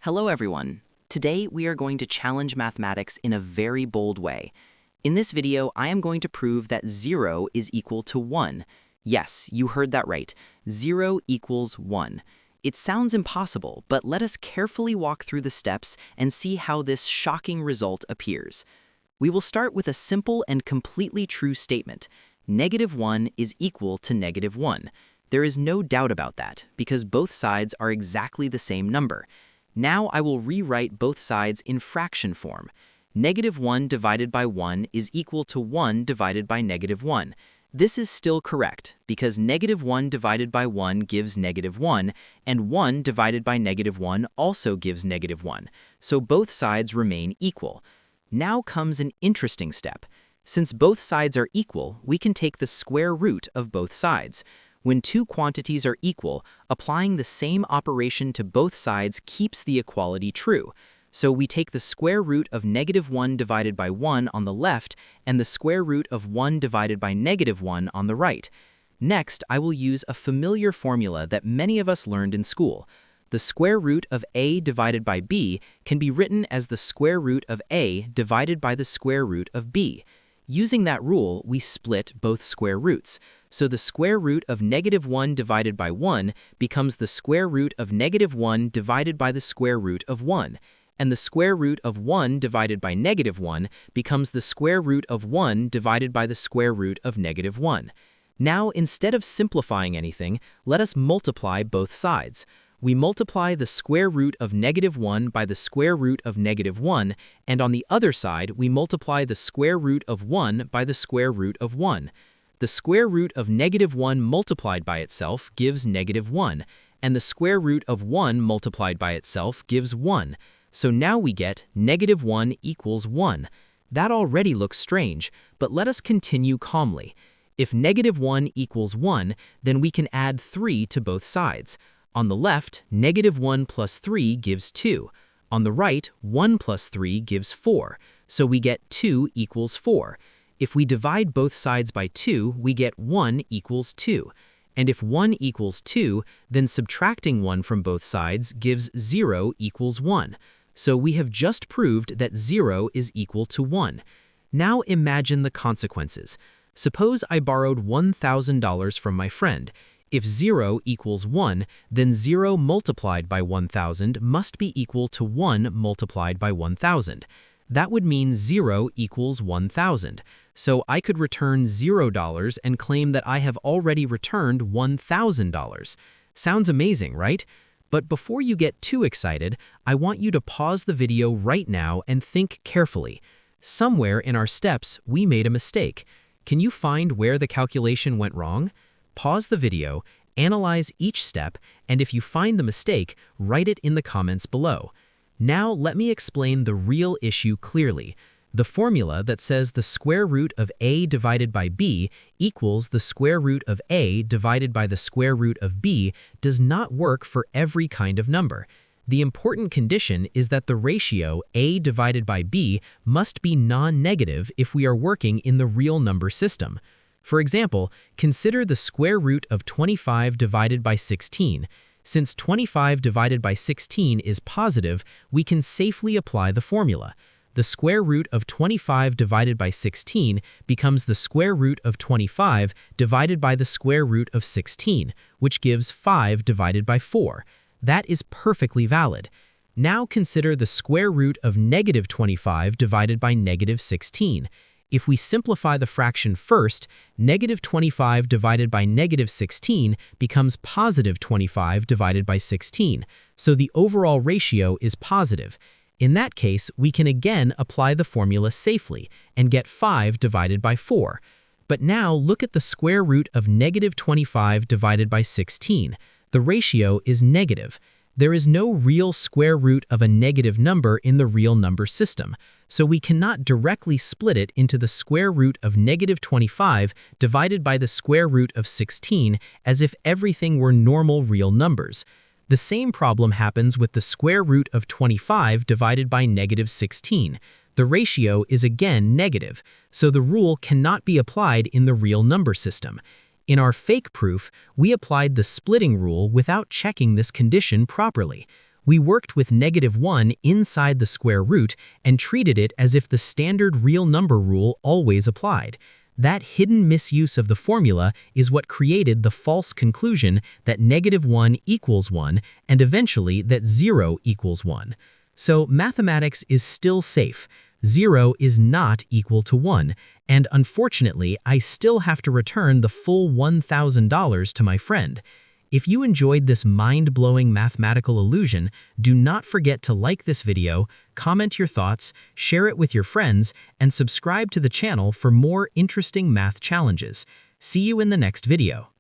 Hello everyone. Today we are going to challenge mathematics in a very bold way. In this video, I am going to prove that 0 is equal to 1. Yes, you heard that right. 0 equals 1. It sounds impossible, but let us carefully walk through the steps and see how this shocking result appears. We will start with a simple and completely true statement. -1 is equal to -1. There is no doubt about that, because both sides are exactly the same number. Now I will rewrite both sides in fraction form. -1 divided by 1 is equal to 1 divided by -1. This is still correct, because -1 divided by 1 gives -1, and 1 divided by -1 also gives -1, so both sides remain equal. Now comes an interesting step. Since both sides are equal, we can take the square root of both sides. When two quantities are equal, applying the same operation to both sides keeps the equality true. So we take the square root of -1 divided by 1 on the left and the square root of 1 divided by -1 on the right. Next, I will use a familiar formula that many of us learned in school. The square root of a divided by b can be written as the square root of a divided by the square root of b. Using that rule, we split both square roots. So the square root of -1 divided by 1 becomes the square root of -1 divided by the square root of 1. And the square root of 1 divided by -1 becomes the square root of 1 divided by the square root of -1. Now, instead of simplifying anything, let us multiply both sides. We multiply the square root of -1 by the square root of -1, and on the other side, we multiply the square root of 1 by the square root of 1. The square root of -1 multiplied by itself gives -1, and the square root of 1 multiplied by itself gives 1. So now we get -1 equals 1. That already looks strange, but let us continue calmly. If -1 equals 1, then we can add 3 to both sides. On the left, -1 plus 3 gives 2. On the right, 1 plus 3 gives 4. So we get 2 equals 4. If we divide both sides by 2, we get 1 equals 2. And if 1 equals 2, then subtracting 1 from both sides gives 0 equals 1. So we have just proved that 0 is equal to 1. Now imagine the consequences. Suppose I borrowed $1,000 from my friend. If 0 equals 1, then 0 multiplied by 1,000 must be equal to 1 multiplied by 1,000. That would mean 0 equals 1,000. So I could return $0 and claim that I have already returned $1,000. Sounds amazing, right? But before you get too excited, I want you to pause the video right now and think carefully. Somewhere in our steps, we made a mistake. Can you find where the calculation went wrong? Pause the video, analyze each step, and if you find the mistake, write it in the comments below. Now let me explain the real issue clearly. The formula that says the square root of a divided by b equals the square root of a divided by the square root of b does not work for every kind of number. The important condition is that the ratio a divided by b must be non-negative if we are working in the real number system. For example, consider the square root of 25 divided by 16. Since 25 divided by 16 is positive, we can safely apply the formula. The square root of 25 divided by 16 becomes the square root of 25 divided by the square root of 16, which gives 5 divided by 4. That is perfectly valid. Now consider the square root of -25 divided by -16. If we simplify the fraction first, -25 divided by -16 becomes +25 divided by 16, so the overall ratio is positive. In that case, we can again apply the formula safely and get 5 divided by 4. But now look at the square root of -25 divided by 16. The ratio is negative. There is no real square root of a negative number in the real number system, so we cannot directly split it into the square root of -25 divided by the square root of 16 as if everything were normal real numbers. The same problem happens with the square root of 25 divided by -16. The ratio is again negative, so the rule cannot be applied in the real number system. In our fake proof, we applied the splitting rule without checking this condition properly. We worked with -1 inside the square root and treated it as if the standard real number rule always applied. That hidden misuse of the formula is what created the false conclusion that -1 equals 1 and eventually that 0 equals 1. So mathematics is still safe. 0 is not equal to 1, and unfortunately, I still have to return the full $1,000 to my friend. If you enjoyed this mind-blowing mathematical illusion, do not forget to like this video, comment your thoughts, share it with your friends, and subscribe to the channel for more interesting math challenges. See you in the next video.